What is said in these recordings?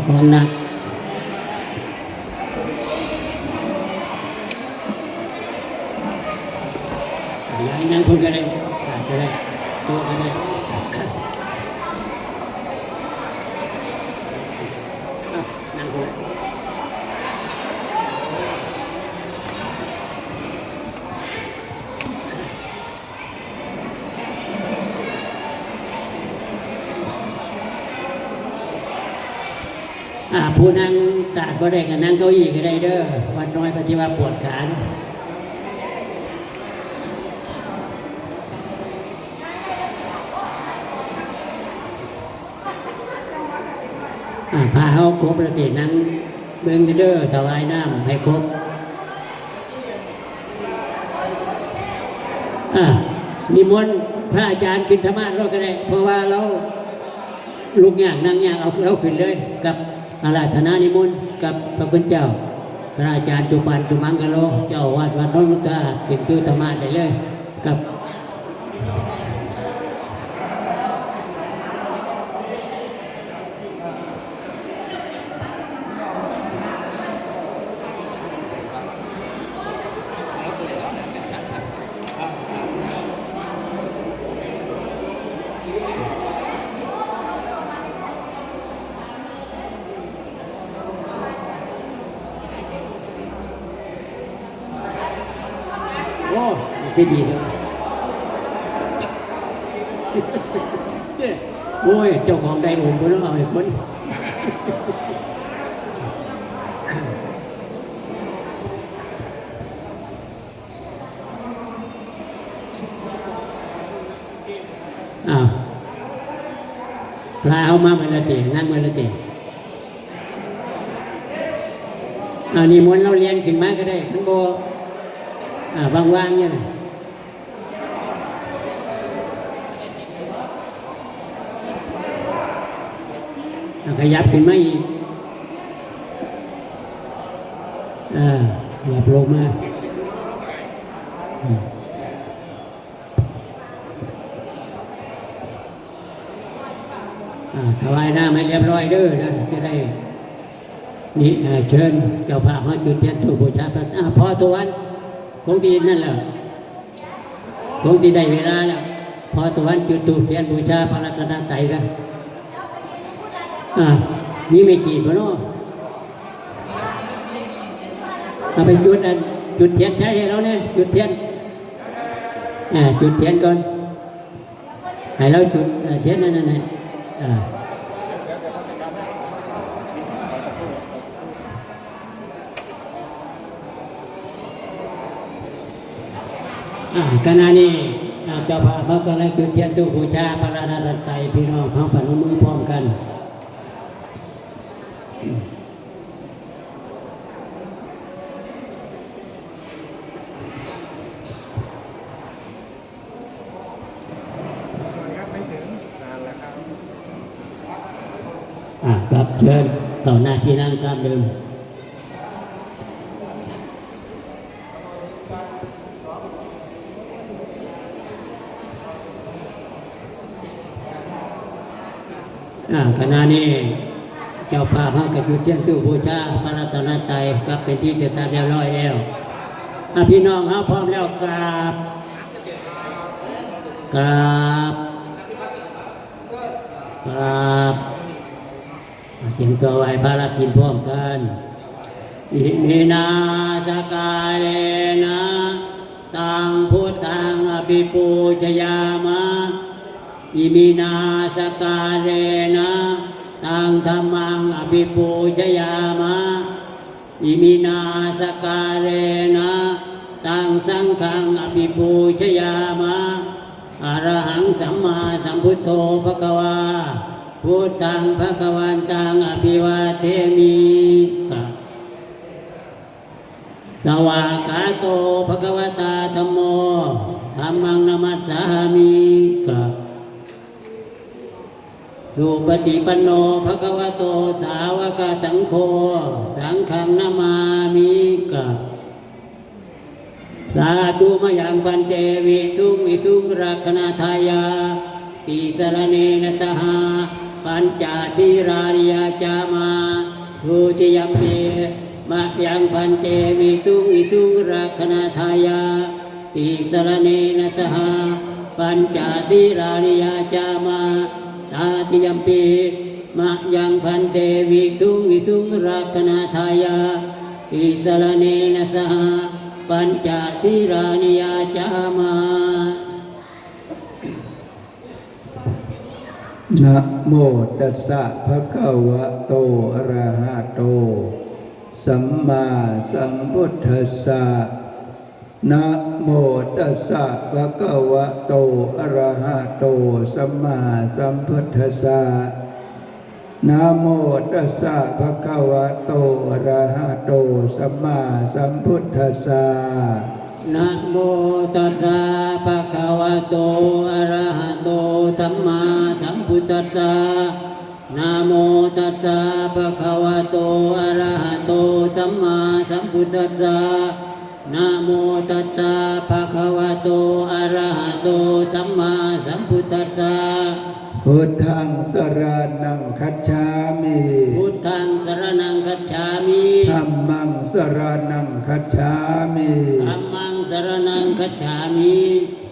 ของหนักย้ายนั่งคนก็ได้ก็ได้ตัวก็ได้นั่งคนผู้นั่งตาดก็ได้กับนั่งเก้าอี้ก็ได้เด้อวัดน้อยปฏิวัติปวดขาพาเขาครบประเด็นนั่งเบื้องเด้อถวายน้ำให้ครบนิมนต์พระอาจารย์ขึ้นธรรมะเราก็ได้เพราะว่าเราลูกย่างนั่งย่างเอาเราขึ้นเลยกับอาราธนานิมนต์กับพระคุณเจ้าพระอาจารย์จุปันจุมังกะโลเจ้าวัดโนนมุตตาขึ้นชื่อธรรมะได้เลยกับที่ดีเลยโอ้ยเจ้าของได้องค์ก็ต้องเอาไอ้คนลาเอามาเมื่อไรตีนั่งเมื่อไรตีนี่มวนเราเรียนขึ้นมาก็ได้ขันโบว่างๆเนี่ยนะขยับขึ้นมาอีกขยับลงมาถวายหน้าไม่เรียบร้อยเด้อนะจะได้นี่เชิญเจ้าภาพมาจุดเทียนถูกบูชาพระพอตัววันคงดีนั่นแหละคงดีได้เวลาแล้วพอตัววันจุดถูกเทียนบูชาพระรัตนตรัยกันนี่ไม่ขีดวะเนาะเอาไปจุดเทียนใช้ให้เราเนี่ยจุดเทียนจุดเทียนก่อนให้เราจุดเทียนนั่นขณะนี้เจ้าภาพกำลังจุดเทียนตู้บูชาพระรัตนตรัยพี่น้องพร้อมพนมมือพร้อมกันครับเชิญต่อหน้าที่นั่งตามเดิมขณะนี้เจ้าภาพเขากับจุดเทียนตู้บูชาพระรัตนตรัยครับเป็นที่เสร็จเรียบร้อยแล้วพี่น้องเขาพร้อมแล้วกราบเสียงตัวไหวพระรับกินพร้อมกันอิมินาสกาเลนะตังพุทธังอภิปูชยามะอิมินาสกาเลนะตังธัมมังอภิปูชยามะอิมินาสกาเลนะตังสังฆังอภิปูชยามะอรหังสัมมาสัมพุทโธภควาพุทธังภควันตังอภิวาเทมิสวากาโตภควตาธัมโมธัมมังนัมมัสสามิสุปฏิปันโนภควโตสาวกสังโฆสังฆังนามามิสาธุมยังปันเตวิทุงวิทุงรักนาทายาติสรเนนะสหปัญจทิรานิยาจามา ทุติยมปีมะยังพันเตวิตุงอิตุงรักขณาทายาติสรเนนะสหปัญจทิรานิยาจามาตาติยมปีมะยังพันเตวิตุงอิตุงรักขณาทายาติสรเนนะสหปัญจทิรานิยาจามานะโมตัสสะภะคะวะโตอะระหะโตสัมมาสัมพุทธัสสะนะโมตัสสะภะคะวะโตอะระหะโตสัมมาสัมพุทธัสสะนะโมตัสสะภะคะวะโตอะระหะโตสัมมาสัมพุทธัสสะนะโมตัสสะภะคะวะโตอะระหะโตสัมมาสัมพุทธัสสะนะโมตัสสะภะคะวะโตอะระหะโตสัมมาสัมพุทธัสสะนะโมตัสสะภะคะวะโตอะระหะโตสัมมาสัมพุทธัสสะพุทธังสรณังคัจฉามิพุทธังสรณังคัจฉามิธัมมังสรณังคัจฉามิธัมมังสรณังคัจฉามิ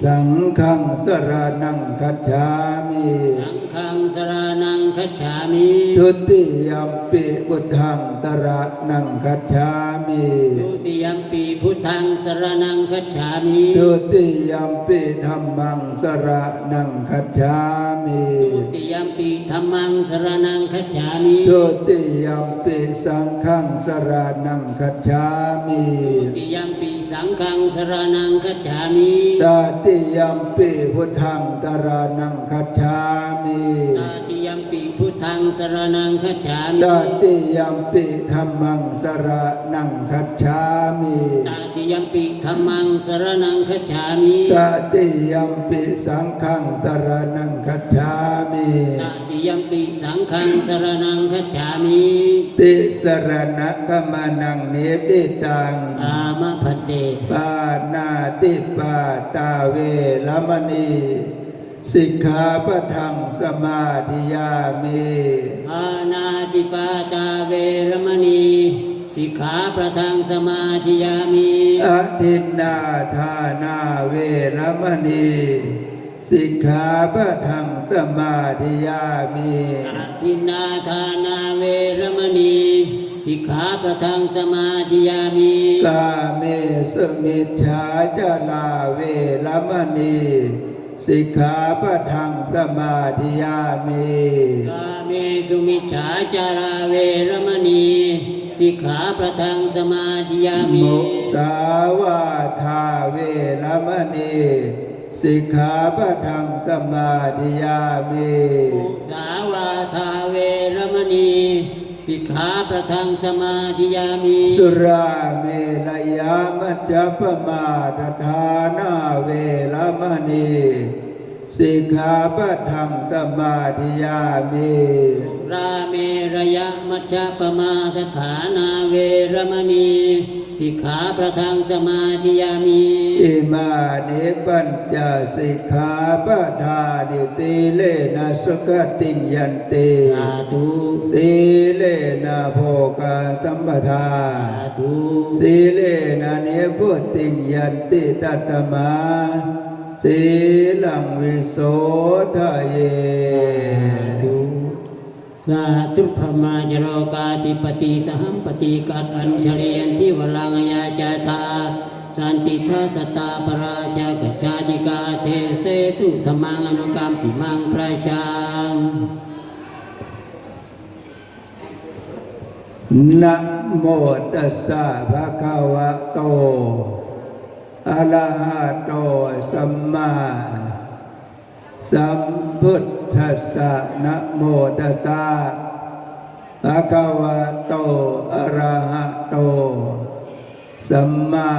สังฆังสรณังคัจฉามิสังฆังสรณังคัจฉามิ ทุติยัมปิพุทธังตระนังคัจฉามิทุติยัมปิพุทธังสรณังคัจฉามิทุติยัมปิธัมมังสรณังคัจฉามิทุติยัมปิธัมมังสรณังคัจฉามิทุติยัมปิสังฆังสรณังคัจฉามิทุติยัมปิสังฆังสรณังคัจฉามิตติยัมปิพุทธังตระนังคัจฉามิตติยัมปิพุทธังสรณังคัจฉามิตติยัมปิธัมมังสรณังคัจฉามิตติยัมปิธัมมังสรณังคัจฉามิตติยัมปิสังฆังตระนังคัจฉามิตติยัมปิสังฆังสรณังคัจฉามิติสรณะกัมมานังเนปิตังอามะพันเตปานาติปาตาเวรมณีสิกขาปะทังสมาธิยามิปานาติปาตาเวรมณีสิกขาปะทังสมาธิยามิอทินนาทานาเวรมณีสิกขาปะทังสมาธิยามิอทินนาทานาเวรมณีสิกขาปะทังสมาธิยามิกาเมสมิจฉาจาราเวรมณีสิกขาปะทังสมาธิยามิกาเมสุมิจฉาจาราเวรมณีสิกขาปะทังสมาธิยามิมุสาวาทาเวรมณีสิกขาปะทังสมาธิยามิมุสาวาทาเวรมณีสิกขาปะทังสมาธิยามิสุราเมรยามัจจปมาทฐานาเวรมณีสิกขาปะทังสมาธิยามิราเมรยะมัจจปมาทฐานาเวรมณีสิกขาปะทังสมาธิยามิอิมานิปัญจสิกขาปะทานิสีเลนะสุขติยันติสาธุสีเลนะโภคสัมปทาสาธุสีเลนะเนพุติยันติตัตตมาสีลังวิโสทะเยสาธุพระมาจโรกาธิปติสหัมปติกัดอัญชลียันทิวลังยาจาตาสันติทัสตาปราชากัจจาจิกาเทเสตุธรรมังอนุกรรมปิมังประชานะโมตัสสะภะคะวะโตอะระหะโตสัมมาสัมพุทธัสสะนะโมตัสสะภะคะวะโตอะระหะโตสัมมา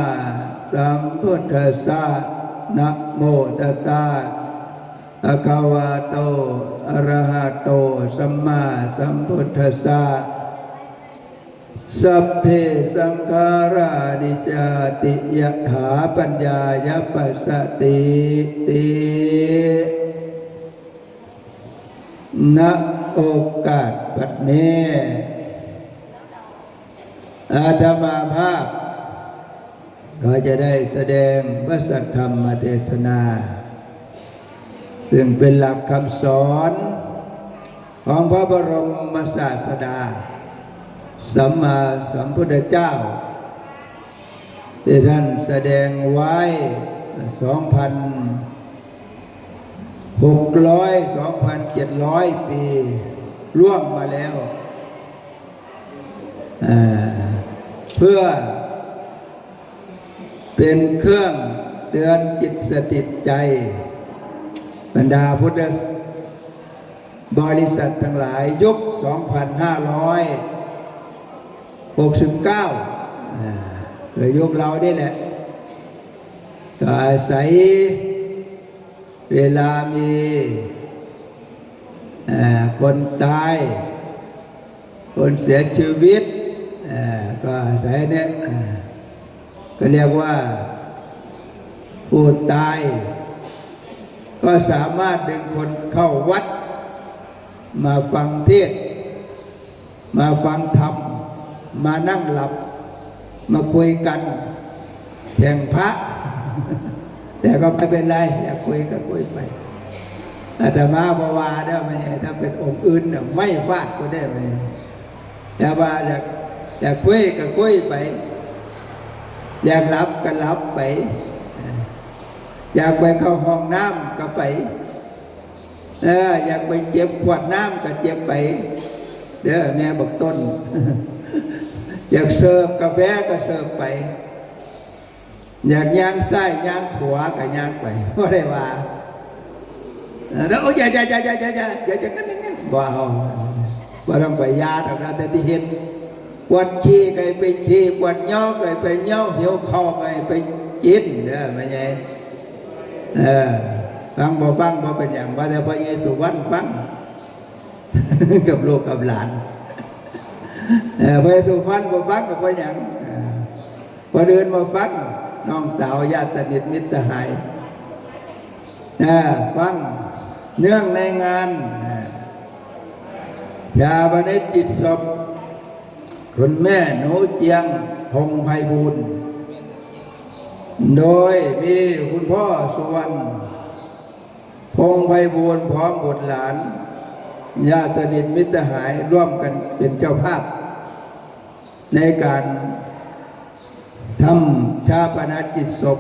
สัมพุทธัสสะนะโมตัสสะภะคะวะโตอะระหะโตสัมมาสัมพุทธัสสะสัพเพสังขารานิจจติยถาปัญญายปัสสติติณโอกาสบัดนี้ อาตมาภาพก็จะได้แสดงพระสัทธรรมเทศนา ซึ่งเป็นหลักคำสอนของพระบรมศาสดาสัมมาสัมพุทธเจ้าที่ท่านแสดงไว้ 2,700 ปีล่วงมาแล้วเพื่อเป็นเครื่องเตือนจิตสติดใจบรรดาพุทธบริษัททั้งหลายยุค 2,569 คือยุคเราได้แหละก็อาศัยเวลามีคนตายคนเสียชีวิตก็อาศัยเนี่ยก็เรียกว่าผู้ตายก็สามารถดึงคนเข้าวัดมาฟังเทศน์มาฟังธรรมมานั่งหลับมาคุยกันแข่งพระแต่ก็ไม่เป็นไรอยากคุยก็คุยไปอาตมาบวาได้ไหมถ้าเป็นองค์อื่นไม่ฟาดก็ได้ไหมแต่ว่าอยากคุยก็คุยไปอยากหลับก็หลับไปอยากไปเข้าห้องน้ำก็ไปอยากไปเจ็บขวดน้ำก็เจ็บไปเด้อแม่บอกต้น อยากเสิร์ฟกาแฟก็เสิร์ฟไปอยากย่างไส้ย่างขวาก็ย่างไปเพราะได้ว่าแล้วอย่างั้นบ่เอาบ่ต้องไปยาเอาแต่ที่เห็นปวดขี้ก็ไปขี้ปวดเน่าก็ไปเน่าหิวคอก็ไปกินเด้อไม่ใช่ฟังบ่เป็นอย่างว่าแต่พระเยซูวันฟัง กับลูกกับหลานพระเยซูฟังบ่ฟังกับพระอย่างพอเดินมาฟังน้องสาวญาติสนิทมิตรสหายฟังเนื่องในงานชาปนกิจศพคุณแม่หนูเจียงพงไพบูลย์โดยมีคุณพ่อสุวรรณพงไพบูลย์พร้อมบุตรหลานญาติสนิทมิตรสหายร่วมกันเป็นเจ้าภาพในการทำชาปนกิจศพ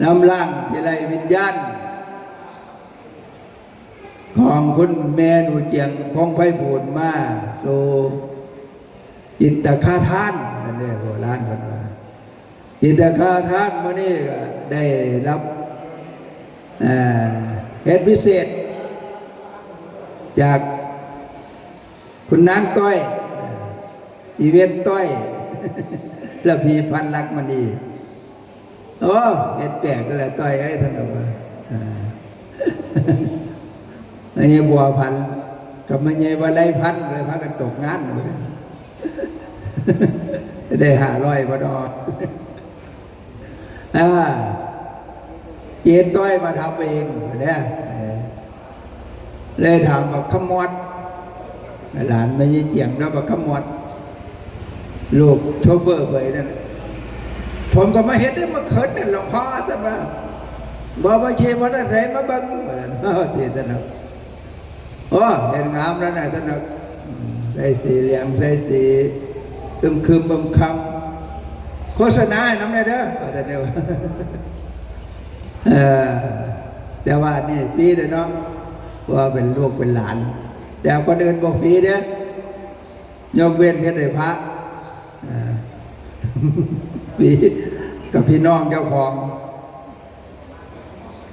นำร่างที่ไรวิญญาณของคุณแม่หนูเจียงพงไพบูลย์มาสู่จิตคาทานนั่นเองโบราณคนว่าจิตคาทานมื่อนี้ก็ได้รับเหตุพิเศษจากคุณนางต้อยอีเวนต์ต้อยละพีพันลักษณ์มณีโอ้เหตุแปลกก็เลยต้อยไอ้ท่านบอกว่าไอ้บัวพันกับมันใหญ่ว่าไรพันเลยพากันตกงานเลยได้500 บาทเจนต้อยมาทำเองเนี่ยเลยถามว่าขมวดหลานไม่ยิ่งเจียงแล้วว่าขมวดลูกโชเฟอร์เผยนั่นผมก็มาเห็นได้มาเขินนั่นหลวงพ่อท่านว่าบอกว่าเชมันได้ใส่มาบังเดี๋ยวท่านนะโอ้เห็นงามแล้วนะท่านนะใส่สีเหลืองใส่สีคืมคำโฆษณาน้ำได้เด้อแต่เดียวแต่ว่านี่ฟรีเลยเนาะว่าเป็นลูกเป็นหลานแต่คนอื่นบอกฟรีเด้อยกเว้นเฮ็ดให้พระฟรีกับพี่น้องเจ้าของ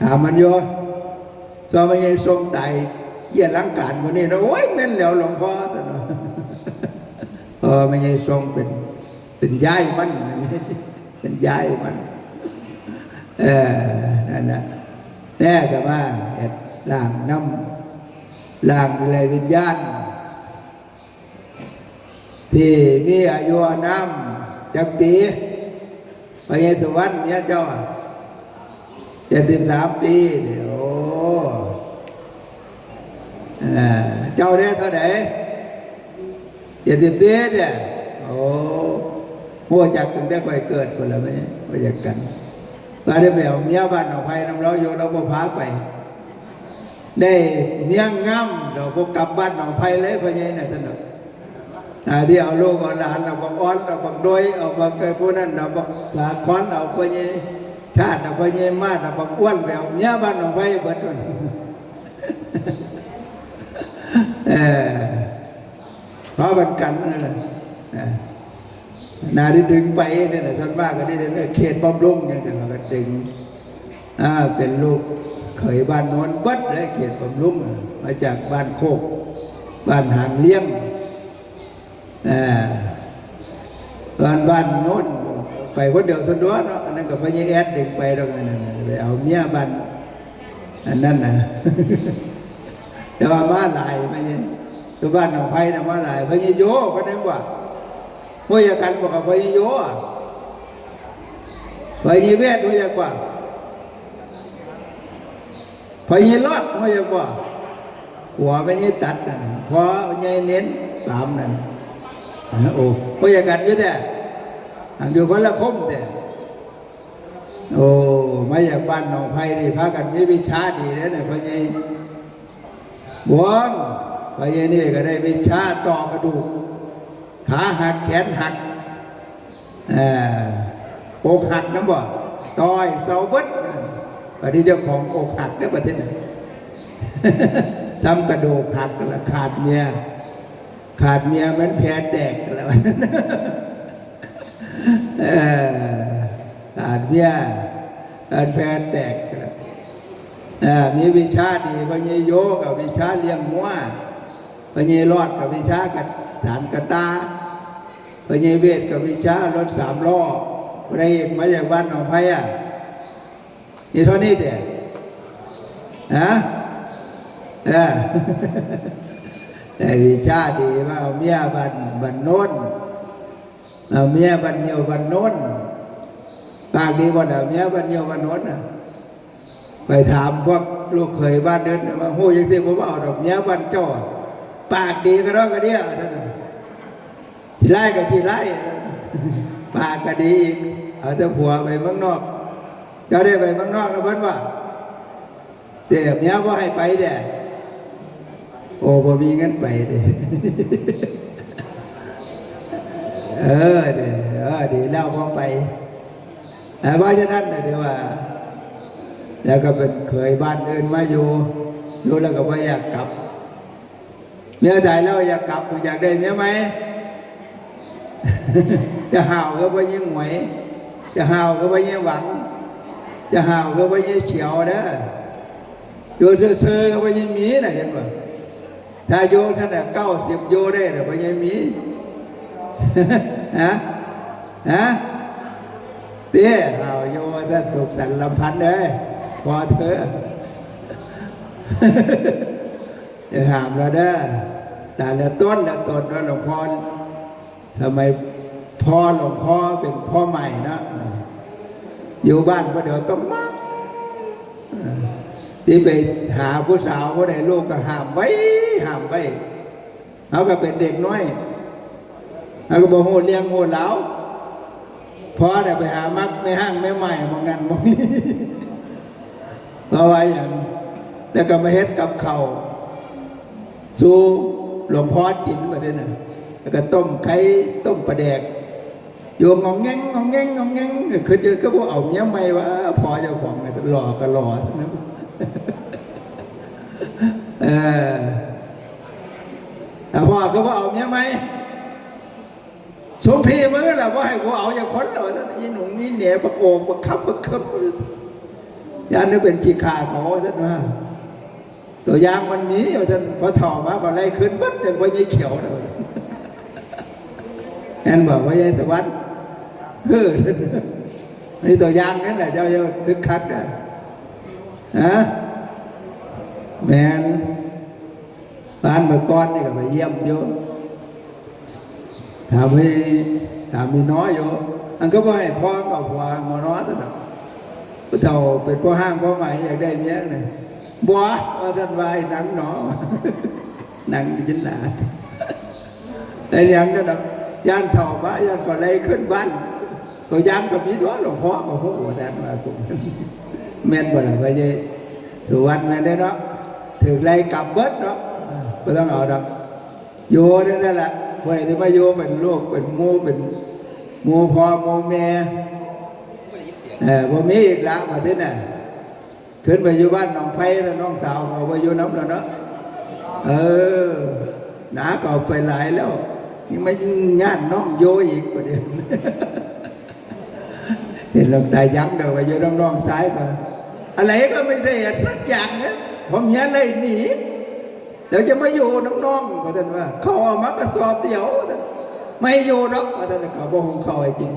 ถามมันโยสมัยทรงไตเยี่ยลังการคนนี้นะโอ้ยแม่นแล้วหลวงพ่อแต่เนาะไม่ใช่ทรงเป็นย้ายมันเป็นย้ายมันนั่นนะแน่แต่ว่าล่างน้ำล่างอะไรวิญญาณที่มีอายุน้ำจักปีพระเยซูวันเนี่ยเจ้า73 ปีเดี๋ยวเจ้าได้เท่าไหร่74เนี่ย โอ้หัวจักตั้งแต่ค่อยเกิดคนละไม่อยากกันมาได้ไปเอาเมียบ้านเอาไผ่น้ำเราอยู่เราบ่พาไปได้เมียงามเราพวกกลับบ้านเอาไผ่เลยพ่อใหญ่น่ะท่านเนาะที่เอาลูกเอาหลานเอาบักอ้อนเอาบักโดยเอาบักไอ้พวกนั้นเอาบักหลาคอนเอาพ่อใหญ่ชาติเอาพ่อใหญ่มาดเอาบักอ้วนไปเอาเมียบ้านเอาไผ่เบิดวันเพราะมันกันนั่นแหละนาที่ดึงไปเนี่ยท่านว่าก็ได้เนี่ยเขตบำรุงเนี่ยแต่ก็ดึงเป็นลูกเขยบ้านโน้นบัดเลยเขตบำรุงมาจากบ้านโคกบ้านหางเลี้ยงบ้านโน้นไปคนเดียวทนด้วนเนาะอันนั้นก็พญาแอดดึงไปแล้วกันนั่นไปเอาเมียบ้านอันนั้นนะแต่ว่ามาหลายพญาตัวบ้านของไผ่นะมาหลายพญาโยก็นึกว่าพวกยากันบอกกับพญาโยพญาเวทพวกยากว่าพญารอดพวกยากว่าหัวพญาตัดนั่นพอพญาเน้นตามนั่นโอ้พวกยากันเยอะแต่อยู่คนละคมแต่โอ้มาจากบ้านหนองไผ่นี่พากันมีวิชาดีแล้วเนี่ยพญาบวงพญานี่ก็ได้วิชาต่อกระดูกขาหักแขนหักอกหักน้ำบ่ต่อยเสาบึดประเดี๋ยวเจ้าของอกหักได้ประเทศไหนซ้ำกระดูกหักกันละขาดเมียมันแผลแตกกันแล้วขาดเมียมันแผลแตกกันแล้วมีวิชาดีพญาโยกับวิชาเลี้ยงมัวพญารอดกับวิชากับฐานกระตาพญาเวทกับวิชารถ3 ล้ออะไรอีกมาจากบ้านหนองไผ่นี่เท่านี้เด็แต่วิชาดีว่าเอาเมียบันโน้นเอาเมียบันเหี่ยวบันโน้นปากดีบ่เอาเมียบันเหี่ยวบันโน้นไปถามพวกลูกเขยบ้านเดินว่าโหยังที่ผมว่าเอาดอกเมียบันเจ้าปากดีก็ร้องกันเนี่ยทีไล่กับทีไล่ปากก็ดีอีกเอาแต่ผัวไปเมืองนอกเจ้าได้ไปเมืองนอกนะเพิ่นว่าเดี๋ยวเมียว่าให้ไปเด้โอ้บ่มีเงินไปเด้ดีแล้วพอไปว่าฉะนั้นเดี๋ยวว่าแล้วก็เป็นเคยบ้านเดินมาอยู่แล้วก็ไม่อยากกลับเมียใดแล้วอยากกลับอยากได้เมียไหมจะห่าวก็ไม่ยิ่งหวยจะห่าวก็ไม่ยิ่งหวังจะห่าวก็ไม่ยิ่งเฉียวนะอยู่เซ่อๆก็ไม่ยิ่งมีนะเห็นป่ะถ้าโยท่าน90 โยได้แต่ไม่ยิ่งมีเตี้ยห่าวโยท่านสุขสันต์ลำพันธ์เลยพอเถอะจะหามเราได้แต่ละต้นว่าหลวงพ่อสมัยพ่อหลวงพ่อเป็นพ่อใหม่นะอยู่บ้านพอเดี๋ยวต้องมั่งที่ไปหาผู้สาวผู้ใดลูกก็ห้ามไว้เขาก็เป็นเด็กน้อยเขาก็บอกโหเลี้ยงโหเหลาพอได้ไปหามักไม่ห้างไม่ใหม่มองนั้นมองนี้เพราะว่าอย่างแล้วก็มาเฮ็ดกับเขาสู้หลวงพ่อจินมาด้วยนะแล้วก็ต้มไข่ต้มปลาแดกโยมงองแงงคือจะก็บอกเอาเนี้ยไม่ว่าพอเจ้าของเนี่ยหล่อก็หล่อนะพ่อก็บอกเอาเนี้ยไหมสมพีมือแหละว่าให้กูเอาอย่างคนเหรอท่านยี่หนุ่มนี่เหนียประโกงประคับยันนี่เป็นจีขาเขาท่านว่าตัวยางมันมีท่านพอถอมาพอไล่ขึ้นปั๊บจนพอยี่เขียวนะแอนบอกว่ายัยตะวันนี่ตัวยางนั่นแหละเจ้าคึกคักแมนบ้านเมื่อก่อนนี่ก็ไปเยี่ยมเยอะถามมีน้อยอยู่อันก็ว่าให้พ่อกับหัวงอน้อยตั้งแต่ผู้เฒ่าเป็นพ่อห้างพ่อใหม่อยากได้เมียเลยบัวว่าท่านว่าหนังหนอหนังจินหนาแต่ยังก็ ย่านเท่ามาย่านก็เลยขึ้นบ้านตัวยามกับมีตัวหลวงพ่อก็หัวแทนมากูแม่นบ่ล่ะไปเจสุวรรณแม่นได้เนาะถึงเลยกลับเบิดเนาะไม่ต้องเอาดอกโยนั่นแหละพอที่มาโยเป็นลูกเป็นหมูพ่อหมูแม่บ่มีอีกแล้วมาที่น่ะขึ้นไปอยู่บ้านน้องไผ่แล้วน้องสาวเขาไปอยู่น้ำแล้วเนาะหนาก็ไปหลายแล้วนี่ไม่ญาติน้องโยอีกประเดี๋ยวเห็นหลวงตาย้ำเดี๋ยวไปอยู่น้องๆท้ายก็อะไรก็ไม่ได้เหตุสักอย่างเนี่ยผมเนี้ยเลยหนีเดี๋ยวจะมาอยู่น้องๆก็ท่านว่าเขาออกมากระสอบเดียวไม่อยู่นกก็ท่านเขาบอกของเขาให้กิน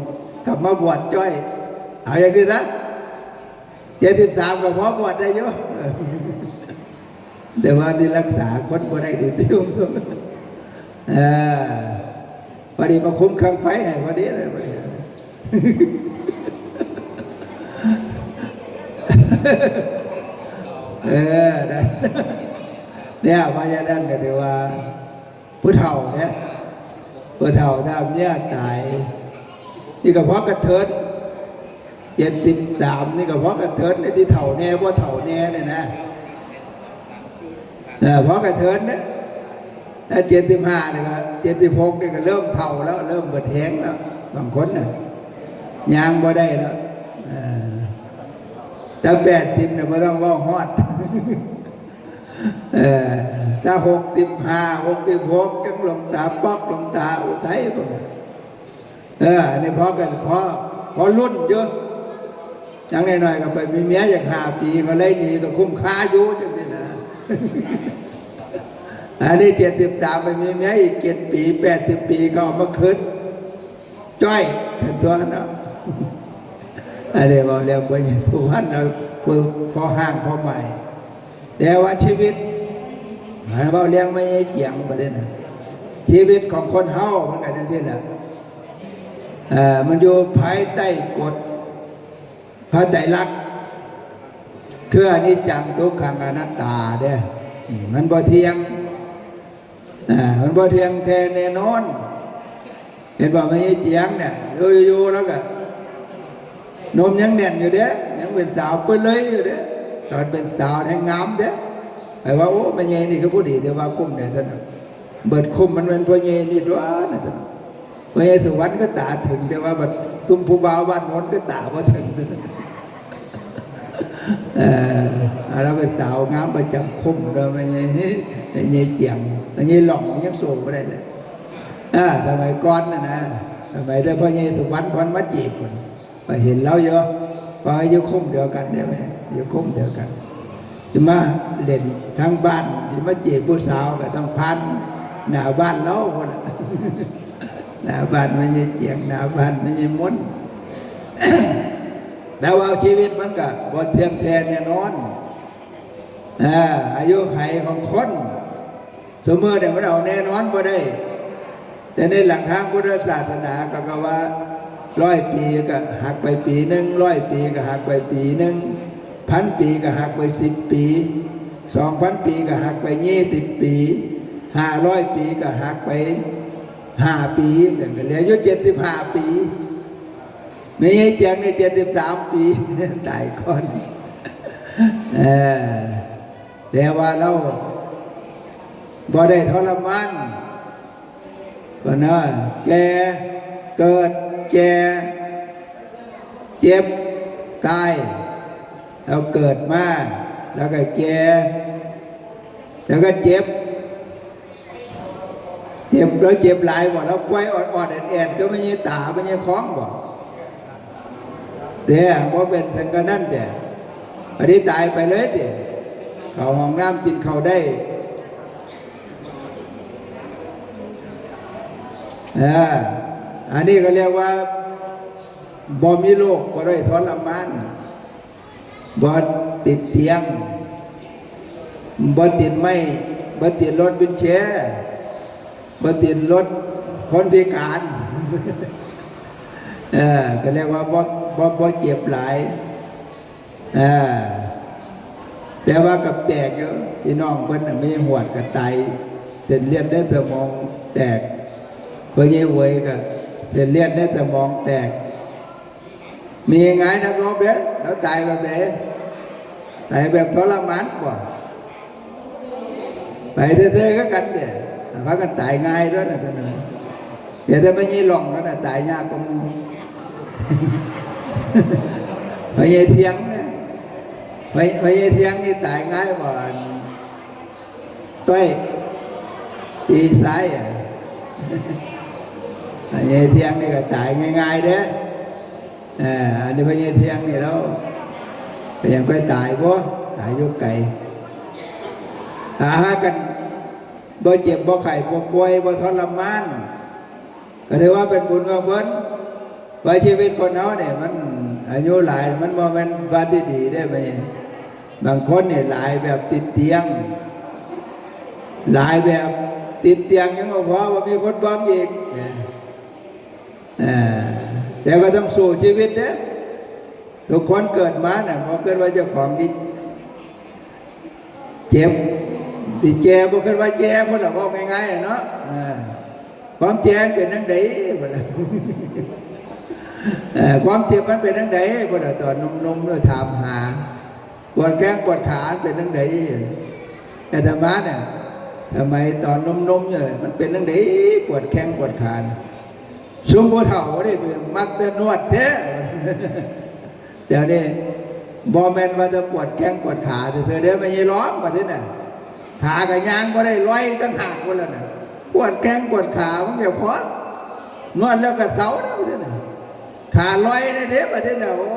กลับมาบวชจ้อยเอาอย่างนี้นะ73ก็พอบวชได้เยอะแต่ว่านี่รักษาคนบ่ได้ดีเดียวพอดีมาคุ้มเครื่องไฟให้พอดีเลยพอดีได้เนี่ยพญาดันก็เดี๋ยวว่าผู้เฒ่าเนี่ยผู้เฒ่าถ้าเมียตายนี่ก็เพราะกระเทิด73นี่ก็เพราะกระเทิดในที่เฒ่าแน่เพราะเฒ่าแน่เนี่ยนะเพราะกระเทิดเนี่ยถ้า75นี่ก็76นี่ก็เริ่มเฒ่าแล้วเริ่มเบิดแห้งแล้วบางคนน่ะยางบ่ได้แล้วถ้า80เนี่ยไม่ต้องว่าฮอดถ้า65 66จังหลวงตาป๊อกหลวงตาอุทัยพวกนี้นี่พอกันพอรุ่นเยอะจังหน่อยๆก็ไปมีเมียอย่าง5 ปีก็เลยหนีก็คุ้มค่าอยู่จังนี้นะอันนี้73ไปมีเมียอีก7 ปี80 ปีก็เอามาคืนจ้อยถึงตัวนะอันนี้บอกเรียกว่าอย่างทุกวันเราพอห้างพอใหม่แต่ว่าชีวิตเราเลี้ยงไม่เกี่ยงประเด็นนะชีวิตของคนเฮามันกันที่แหละมันอยู่ภายใต้กฎพระไตรลักษณ์คืออนิจจังทุกขังอนัตตาเด้มันบ่เที่ยงมันบ่เที่ยงแท้แน่นอนเห็นว่าไม่เกี่ยงเนี่ยอยู่แล้วก็นมยังแน่นอยู่เด้ยังเป็นสาวเปื้อนเลยอยู่เด้ตอนเป็นสาวแห่งงามเด้ไอ้ว่าโอ้ไม่ใช่นี่ก็พูดดีแต่ว่าคุ้มเนี่ยท่านเบิดคุ้มมันเป็นพ่อใหญ่นี่ด้วยนะท่านพ่อใหญ่สุวรรณก็ตาถึงแต่ว่าบัดตุ้มผู้บ่าวบ้านโน้นก็ตาพอถึงเราเป็นสาวงามประจำคุ้มเราไม่ใช่เจียงไม่ใช่หลอกยังโซ่ก็ได้เลยสมัยก่อนนะสมัยได้พ่อใหญ่สุวรรณคนมัดจีบไปเห็นแล้วเยอะพออยู่คุ้มเดียวกันได้ไหมอยู่คุ้มเดียวกันจะมาเล่นทั้งบ้านจะมาจีบผู้สาวก็ต้องพันหน้าบ้านเล่าคนหน้าบ้านไม่ใช่เจียงหน้าบ้านไม่ใช่มดแต่ว่าชีวิตมันก็บนเทียงแทนแน่นอนอายุไขของคนสมมติเนี่ยมันเอาแน่นอนบ่ได้แต่ในหลักทางพุทธศาสนาก็ว่า100 ปีก็หักไปปีหนึ่ง100 ปีก็หักไปปีหนึ่ง1,000 ปีก็หักไป10 ปี2,000 ปีก็หักไป20 ปี500 ปีก็หักไป5 ปีเนี่ยก็เหลืออยู่75 ปีไม่ใช่เจียงใน73 ปีตายก่อนแต่ว่าเราบ่ได้ทรมานก็นะแก่เกิดแก่เจ็บตายเราเกิดมาแล้วก็แก่แล้วก็เจ็บแล้วเจ็บหลายบ่เราป่วยอ่อนๆแอดก็ไม่ใช่ตาไม่ใช่คล้องบ่แต่พอเป็นถึงกันนั่นแต่อันนี้ตายไปเลยดิเข้าห้องน้ำกินข้าวได้อันนี้ก็เรียกว่าบ่มีโรคบ่ได้ทรมานบ่ติดเตียงบ่ติดไม่บ่ติดรถวินแชร์บ่ติดรถคนพิการก็เรียกว่าบ่เจ็บหลายแต่ว่ากับแตกเยอะพี่น้องเพิ่นไม่หวดกับไตเส้นเลือดได้สมองแตก พอเยี่ยวยก็เส้นเลือดในสมองแตกมีไงนะโยมเด้อแล้วตายแบบไหนตายแบบทรมานกว่าไปเท่ๆก็กันเด้อพากันตายง่ายด้วยนะท่านนะเดี๋ยวถ้าไม่ยี่หลงแล้วนะตายยากก็มูพญาเทียงเนี่ยพญาเทียงนี่ตายง่ายกว่าต้อยตีซ้ายอ่ะพญาเทียงนี่ก็ตายง่ายๆเด้ออันนี้พญาเทียงนี่แล้วพยังก็ตายบ่ตายยุกไก่หากันบ่เจ็บบ่ไข้บ่ป่วยบ่ทรมานก็ถือว่าเป็นบุญของเพิ่นว่าชีวิตคนเฮาเนี่ยมันอายุหลายมันบ่แม่นว่าดีๆได้ไหมบางคนเนี่ยหลายแบบติดเตียงหลายแบบติดเตียงยังบ่พอว่ามีคนบ้องอีกแต่ก็ต้องสู้ชีวิตเด้อทุกคนเกิดมาเนี่ยพอเกิดว่าเจ้าของที่เจ็บที่แก่พอเกิดว่าแก่พอเราบอกง่ายๆเนาะความแก่เป็นนั่งใดพอเราความเจ็บมันเป็นนั่งใดพอเราตอนนุ่มๆเราถามหาปวดแข้งปวดขาเป็นนั่งใดแต่ธรรมะเนี่ยทำไมตอนนุ่มๆเนี่ยมันเป็นนั่งใดปวดแข้งปวดขาซุ้มโบเท่าว่าได้มักจะนวดแท้เดี๋ยวนี้บอแมนว่าจะปวดแข้งปวดขาเดี๋ยวเดี๋ยวไม่ยร้องแบบนี้น่ะขากับยางก็ได้ร้อยตั้งหักคนละน่ะปวดแข้งปวดขามันเกี่ยวพอดนวดแล้วก็เสานะแบบนี้น่ะขาร้อยได้เด็บแบบนี้น่ะโอ้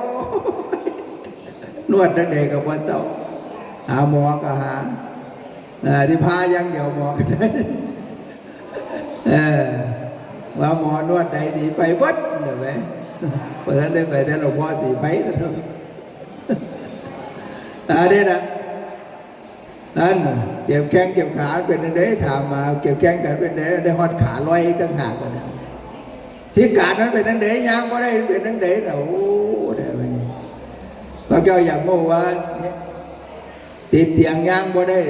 นวดตั้งเด็กกับวันเต่าหาหมอก็หาที่พายังเดี๋ยวหมอก็ได้ว่าหมอนวดใดดีไปวัดเดี๋ยวไหมพอท่านได้ไปแต่หลวงพ่อสีไผ่ท่านนี่นะนั่นเก็บแข้งเก็บขาเป็นเด้ถามมาเก็บแข้งกันเป็นเด้ได้หอดขาลอยตั้งหากกันที่การนั้นเป็นนั่นเด้ยางก็ได้เป็นนั่นเด้เราโอ้เดี๋ยวไปพระเจ้าอยากบอกว่าติดเตียงยางก็ได้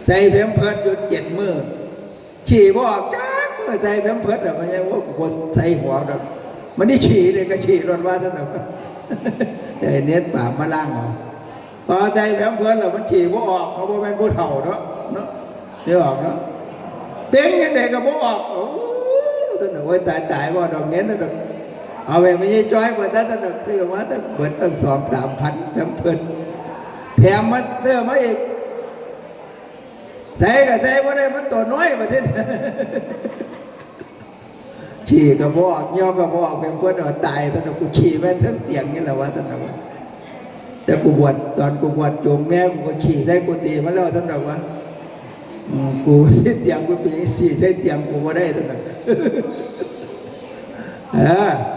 ใส่เพียงเพิดหยุด7 มื้อฉี่บอกจ้าใส่แพมเพิร์ดอะไม่ใช่ว่าคนใส่หัวดอกมันนี่ฉี่เลยก็ฉี่รอนว่าท่านบอกแต่เน็ตป่ามาล่างเอาพอใส่แพมเพิร์ดแล้วมันฉี่บ่ออกเขาบอกเป็นผู้เฒ่าเนาะเดี๋ยวออกเนาะเต็งยังไงก็บ่ออกโอ้ท่านบอกว่าตายว่าดอกเน็ตนั่นดอกเอาไปไม่ใช่จ้อยกว่าท่านดอกที่ว่าท่านเปิดตั้ง2-3 พันแพมเพิร์ดแถมมาเติมมาอีกใส่ก็ใส่ว่าได้มันตัวน้อยมาที่นี่ฉี่กระบอกย่อกระบอกเป็นคนเอาตายตอนกูฉี่แม่ทั้งเตียงนี่แหละวะท่านบอกแต่กูบวชตอนกูบวชจูงแม่กูก็ฉี่ใส่กูตีมาแล้วท่านบอกว่ากูที่เตียงกูปีฉี่ใส่เตียงกูมาได้ท่านบอก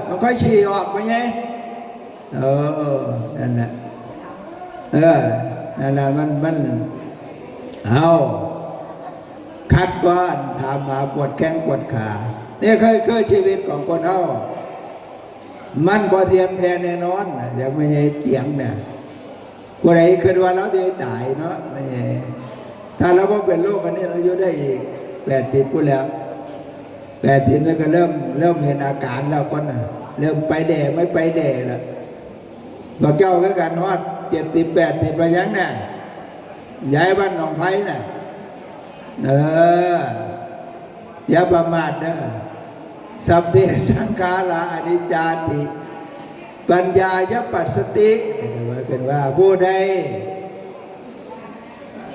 มันค่อยฉี่ออกไปไงนั่นแหละนั่นแหละมันเอาคัดก้อนถามมาปวดแข้งปวดขาเนี่ยเคยชีวิตของคนเอามันบ่เทียมแท้แน่นอนอย่างไม่ใช่เจียงเนี่ยกูไหนคือว่าเราได้ตายเนาะไม่ใช่ถ้าเราพอเป็นโรคอันนี้เราอยู่ได้อีก80 พูดแล้ว80มันก็เริ่มเห็นอาการแล้วคนเริ่มไปแด่ไม่ไปแด่แล้วบ่เจ้าก็การฮอด70-80ไปยังเนี่ยย้ายบ้านหนองไผ่น่ะอย่าประมาทเด้อสัพเพสังขาราอนิจจาติปัญญายปัสสติว่ากันว่าผู้ใด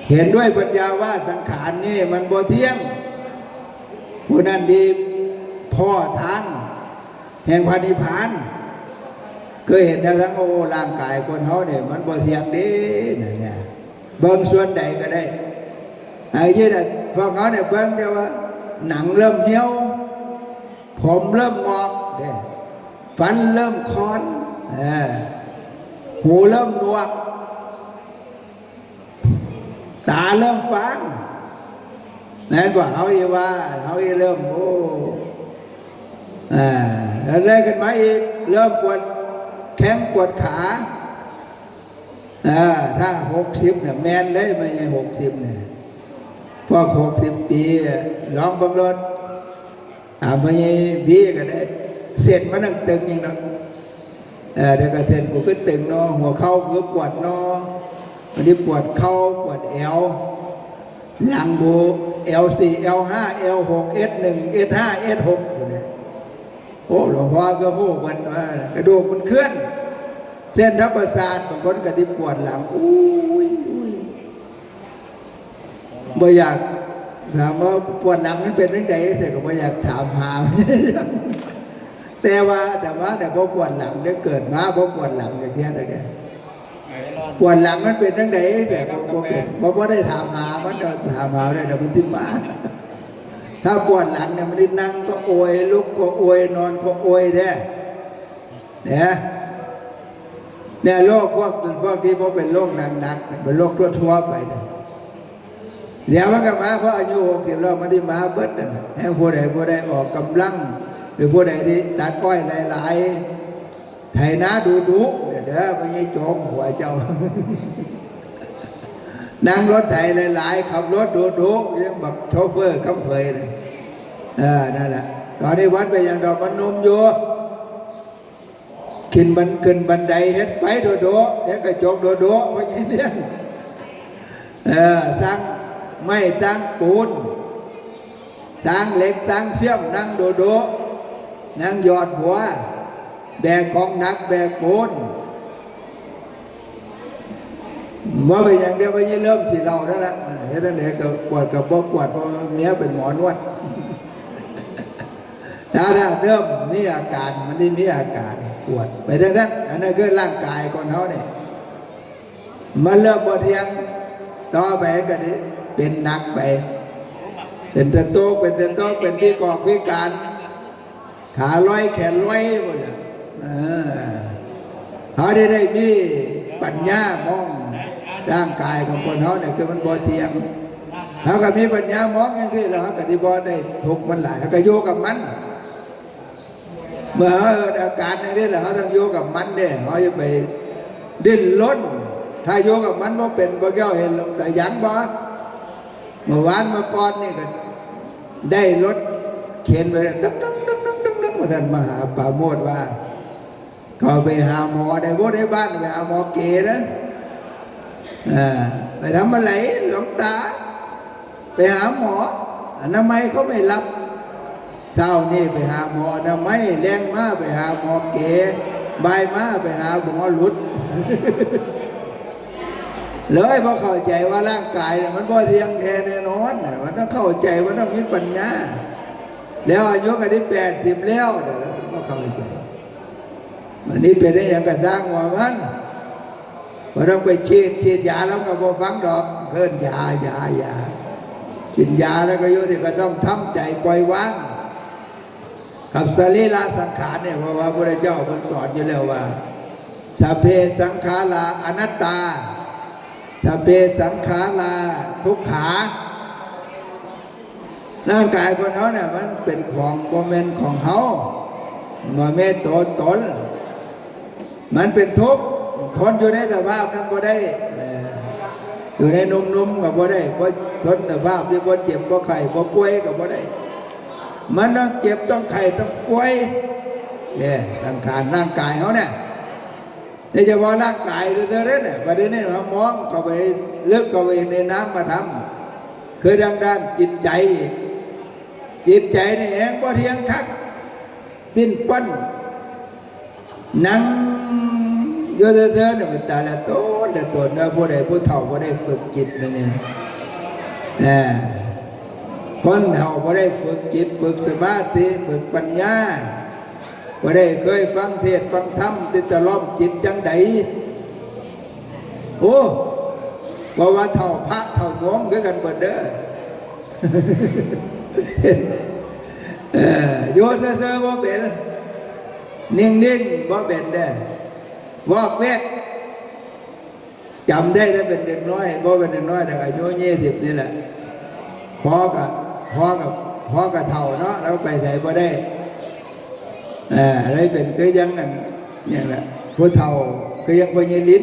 เห็นด้วยปัญญาว่าสังขารนี่มันบ่เที่ยงผู้นั้นดีพ่อทางแห่งพระนิพพานเคยเห็นทั้งโอ้ร่างกายคนเขาเนี่ยมันบ่เที่ยงดีเนี่ยเบิ่งส่วนใดก็ได้ไอ้ที่น่ะพวกเขาเนี่ยเบิ่งเดียวว่าหนังเริ่มเหี่ยวผมเริ่มงอกฟันเริ่มคอนหูเริ่มหนวกตาเริ่มฟางนั่นว่าเขาเรียกว่าเขาเริ่มโอ้แล้วได้กันมาอีกเริ่มปวดแข้งปวดขาถ้า60เนี่ยแมนเลยไม่ใช่60เนี่ยพอ60 ปีลองบังรถ พอยี่พี่ก็ได้เสร็จมันนั่งตึงอย่างนั้นเดี๋ยวก็เสร็จกูก็ตึงเนาะหัวเข่าก็ปวดเนาะวันนี้ปวดเข่าปวดเอวหลังบูL4 L5 L6 S1 S5 S6 เนี่ยโอ้หลวงพ่อก็พูดมันว่ากระดูกมันเคลื่อนเส้นทับประสาทบางคนก็ที่ปวดหลังอุ้ยบ่อยากถามว่าปวดหลังมันเป็นเรื่องใดแต่ก็บ่อยากถามหาแต่พอปวดหลังได้เกิดมาพอปวดหลังอย่างเงี้ยเลยปวดหลังมันเป็นเรื่องใดแต่ก็เป็นพอได้ถามหามันจะถามหาได้แต่มันทิ้งมาถ้าปวดหลังเนี่ยมันได้นั่งก็โอยลุกก็โอยนอนก็โอยเนี่ยโรคพวกที่พอเป็นโรคหนักๆเป็นโรคทั่วไปเนี่ยเดี๋ยวมันก็มาเพราะอายุ60เราไม่ได้มาเบิดให้ผู้ใดออกกำลังหรือผู้ใดที่ตัดอ้อยหลายๆไถนาดูเดี๋ยวมันยังโจมหัวเจ้านั่งรถไถหลายๆขับรถดูยังแบบโชเฟอร์คำเผยเลยนั่นแหละตอนนี้วัดไปอย่างดอกมันนุ่มอยู่ขึ้นบันไดเฮ็ดไฟเฮ็ดกระจกเพราะงี้เนี่ยสร้างไม่ตั้งปูนสร้างเหล็กตั้งเชื่อมนั่งนั่งหยอดหัวแบกของหนักแบกปูนว่าไปอย่างเดียวไปยี่เริ่มที่เราได้ละเฮ็ดนั่นเองก็ปวดกับปวดเพราะเมียเป็นหมอนวดถ้าเริ่มมีอาการมันได้มีอาการปวดไปดังนั้นอันนั้นคือร่างกายคนเขาเนี่ยมันเริ่มปวดเทียงต่อไปก็เป็นหนักไปเป็นตะโตกเป็นที่กอกพิการขาลอยแขนลอยหมดเลยเขาได้มีปัญญามองร่างกายของคนเขาเนี่ยคือมันบ่เทียงเขาก็มีปัญญามองอย่างที่เราก็ที่บ่ได้ทุกมันหลายเขาก็โยกับมันเมื่อเขาอาการอย่างนี้เขาต้องโยกับมันเนี่ยเขาจะไปดิ้นรนถ้าโยกับมันว่าเป็นบ่แก้วเห็นแต่ยังบ่เมื่อวานเมื่อก่อนนี่ก็ได้รถเข็นไปดึงมาท่านมหาปราโมทว่าก็ไปหาหมอได้บ่ได้บ้านไปหาหมอเก๋นะไปทำอะไรหลวงตาไปหาหมออนามัยเขาไม่รับเช้านี่ไปหาหมออนามัยแรงมาไปหาหมอเก๋บ่ายมาไปหาหมอหลุดเลยเพราะเข้าใจว่าร่างกายมันบ่เที่ยงแท้แน่นอนมันต้องเข้าใจว่าต้องมีปัญญาแล้วอายุก็ได้80แล้วก็เข้าใจมันนี่เป็นได้อย่างกระด้างว่ามันว่าต้องไปฉีดยาแล้วก็บ่ฟังดอกเพิ่นยากินยาแล้วก็อยู่ที่ก็ต้องทำใจปล่อยวางกับสรีระสังขารเนี่ยเพราะว่าพระเจ้าเพิ่นสอนอยู่แล้วว่าสัพเพสังขาราอนัตตาสัพเพสังขาราทุกขาร่างกายคนเขาเนี่ยมันเป็นของโมเมนต์ของเขาโมเมนต์ตัวตนมันเป็นทุกข์ทนอยู่ในสภาพนั้นก็ได้อยู่ในนุ่มๆก็บ่ได้เพราะทนสภาพที่บ่เจ็บบ่ไข้บ่ป่วยก็บ่ได้มันต้องเจ็บต้องไข้ต้องป่วยเนี่ยสังขารร่างกายเขาเนี่ยนี่จะว่าร่างกายเธอเนี่ยประเด็นนี้เรามองเข้าไปลึกเข้าไปในน้ำมาทำคือด้านจิตใจนี่เองบ่เที่ยงคักปิ้นปั้นนั่งโยเธอเนี่ยเป็นตาละต้นนะผู้ใดผู้เฒ่าผู้ใดฝึกจิตเนี่ยคนเฒ่าผู้ใดฝึกจิตฝึกสมาธิฝึกปัญญาผู้ใดเคยฟังเทศน์ฟังธรรมติดล้อมจิตจังใดโอ้ว่าเฒ่าพระเฒ่าโยมคือกันเบิดเด้อโยเซ่อบ่เป็นนิ่งบ่เป็นเด้อวอกแวกจำได้เป็นเด็กน้อยบ่เป็นเด็กน้อยแต่อายุ20นี่แหละพ่อกับเฒ่าเนาะเราไปไหนบ่ได้อะไรเป็นก็ยังกันเนี่ยแหละผู้เฒ่าก็ยังคนยืนลิ้น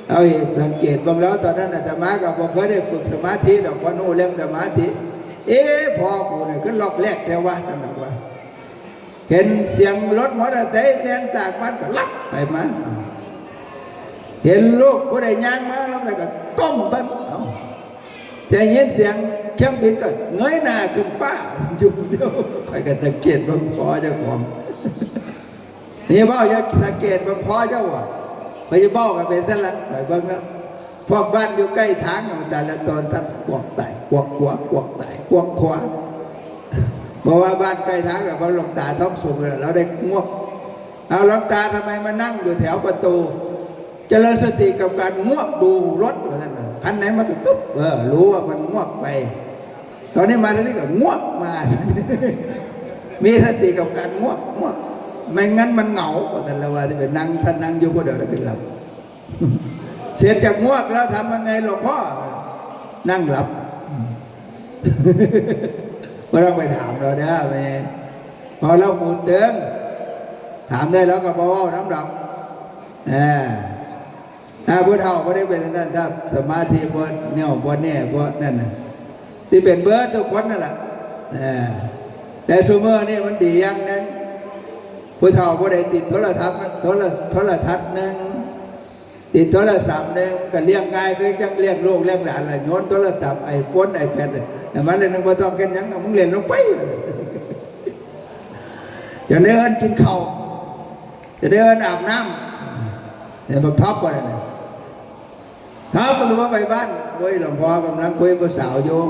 เอาสังเกตบ้างแล้วตอนนั้นอาตมาก็บ่เคยได้ฝึกสมาธิดอกว่าโน่เรื่องสมาธิ พอกูเนี่ยขึ้นรอบแรกแต่ว่าท่านบอกว่าเห็นเสียงรถมอเตอร์ไซค์แล่นจากบ้านก็ลักไปมาเห็นลูกผู้ใดย่างมาแล้วก็ก้มบ้างแต่เห็นเสียงเครื่องบินก็เงยหน้าขึ้นฟ้าอยู่เดียวคอยกันสังเกตบางพอเจ้าของนี่พ่อจะสังเกตบางพอเจ้าว่ะไปจะบอกกันเป็นนั่นแหละคอยเบิ่งแล้วพวกบ้านอยู่ใกล้ทางมันแต่ละตอนท่านกวกไต่กวกขวากวกไต่กวกขวาบอกว่าบ้านใกล้ทางเราหลวงตาท้องสุกเราได้ง่วงเอาหลวงตาทำไมมานั่งอยู่แถวประตูเจริญสติกับการง่วงดูรถว่าท่านคันไหนมาก็ปุ๊บรู้ว่ามันง่วงไปตอนนี้มาตอนนี้ก็ง่วงมา มีสติกับการง่วงไม่งั้นมันเหงาก็แต่ละวันที่ไปนั่งท่านนั่งอยู่ก็เดี๋ยวเราขึ้นหลับ เสร็จจากง่วงแล้วทำยังไงหลวงพ่อนั่งหลับ ก็ต้องไปถามเราได้ไหมพอเราหูเตืองถามได้แล้วก็บอกว่าน้ำหลับถ้าพุทธเฒ่าไม่ได้เป็นนั่นถ้าสมาธิบนเนี่ยบนเนี่ยบนนั่นนะที่เป็นเบิร์ดทุกคนนั่นแหละแต่ซูเมอร์นี่มันดีอย่างนึงพุทธเฒ่าไม่ได้ติดโทรทัศน์นึงติดโทรศัพท์นึงก็เลี้ยงง่ายคือจังเลี้ยงลูกเลี้ยงหลานอะไรโยนโทรศัพท์ไอโฟนไอแพดแต่มันเลยนึกว่าต้องกันยังมึงเรียนลงไปจะเดินกินข้าวจะเดินอาบน้ำเนี่ยบอกท็อปว่าอะไรนะท็อปมันก็ว่าไปบ้านเว้ยหลวงพ่อกำลังคุยกับสาวโยม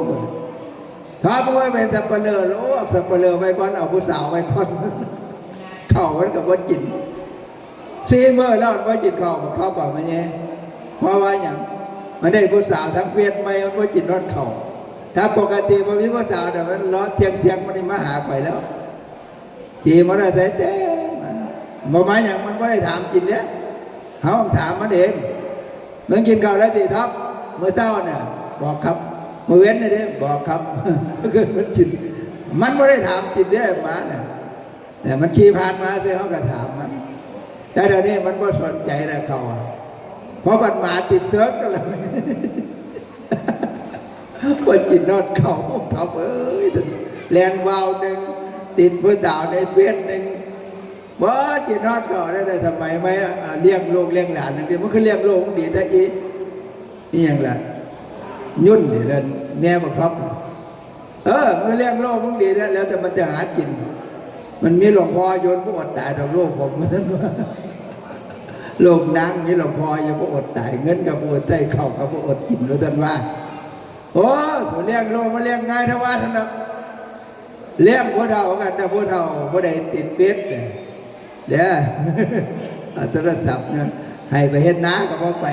ท็อปมันก็เป็นสับปะเลอรู้สับปะเลอไปก่อนเอาผู้สาวไปก่อนเข้ามันกับวัดจินซีเมื่อแล้วว่าจินเข้าบอกท็อปบอกมาเนี่ยเพราะว่าอย่างมันได้ผู้สาวทั้งเฟียดไม่มันว่าจินรอดเข่าถ้าปกติพอมีผู้สาวแต่มันล้อเทียงมันมาหาไปแล้วจีมันได้แต่มาหมายอย่างมันไม่ได้ถามจินเนี่ยเขาถามมันเองมึงกินข้าวแล้วตีท็อปเมื่อเช้าเนี่ยบอกครับเมื่อเว้นเนี่ยบอกครับก็มันจินมันไม่ได้ถามจินเนี่ยมาเนี่ยแต่มันขี่ผ่านมาที่เขาก็ถามมันแต่เดี๋ยวนี้มันก็สนใจแล้วเขาเพราะมันมาติดเซิร์ฟกันเลยวันจินนอดเขาท็อปแลนวาวหนึ่งติดผู้สาวในเฟซหนึ่งว่าจินนอดเขาได้ทำไมไม่เลี้ยงลูกเลี้ยงหลานหนึ่งทีมันคือเลี้ยงลูกดีแต่อีนี่อย่างไรยุ่นเดี๋ยวแม่บอกครับมันเลี้ยงลูกมึงดีแล้วแต่มันจะหากินมันมีหลวงพ่อโยนพวกอดตายต่อลูกผมนั้นว่าโลกนั่งนี่หลวงพ่ออยู่พวกอดตายเงินกับพวกอดใจเข่ากับพวกอดกินแล้วท่านว่าโอ้ส่วนเลี้ยงลูกมาเลี้ยงง่ายทว่าท่านนะเลี้ยงพวกเรากันแต่พวกเราพวกใดติดเฟซเดี๋ยวโทรศัพท์เนี่ยให้ไปเห็นน้าก็พอไป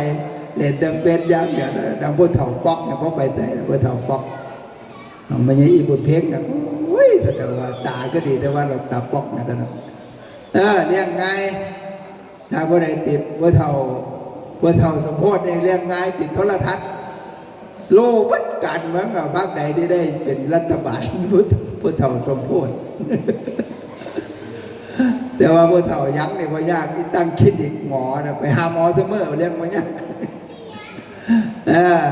เล่นแต่เฟซยังเดี๋ยวดังพวกเถ่าป๊อกเนี่ยพอไปแต่พวกเถ่าป๊อกมันยังอีบุญเพ่งนะโอ้ยแต่ว่าตาก็ดีแต่ว่าเราตาป๊อกนะท่านเลี้ยงง่ายถ้าพวกใดติดพวกเถ่าสมโพธิเนี่ยเลี้ยงง่ายติดโทรทัศน์โลบัดการเมืองกับพรรคใดที่ได้เป็นรัฐบาลพุทธเฒ่าสมโพธิแต่ว่าพุทธเฒ่ายักษ์เนี่ยพอยากที่ตั้งคิดอีกหมอนะไปหาหมอเสมอเรียกมันยาก